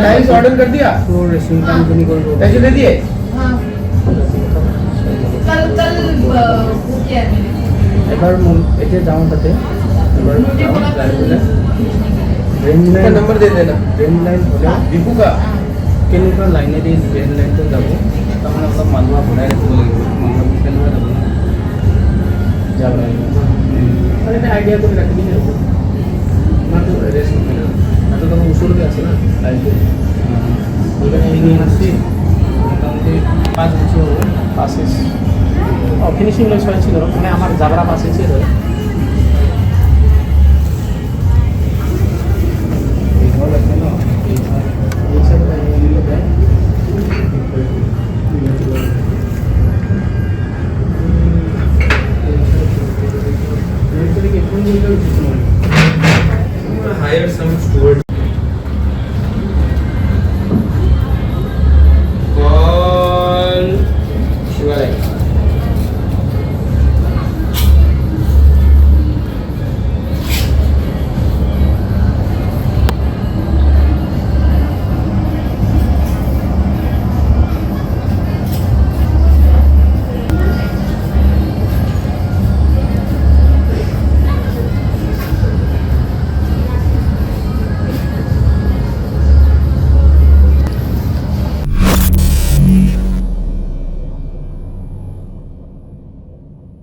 tiles order कर दिया तो रेसिंग काम तो निकल दो पैसे दे दिए हाँ कल बुक किया है मैंने এবার এতে যাও তাতে এবার ड्रेन लाइन नंबर दे देना ड्रेन लाइन হলে দীপু का কেনেকুৱা লাইনেদি ड्रेन লাইনটো যাব তাৰমানে অলপ মানুহ বনাই ৰাখিব লাগিব মানুহ কেনেকুৱা যাব লাগিব আৰু এটা আইডিয়া কৰি ৰাখি দিলে হ'ব মাত্ৰ ৰেষ্ট কৰিলে মাত্ৰ তোমাৰ ওচৰতে আছে না লাইনটো ওইখানে এগিয়ে আসছি মোটামুটি 5 বছর হলো পাসে ফিনিশিং লইছ হয়েছিল মানে আমার জাবরা পাসে ছিল hire some steward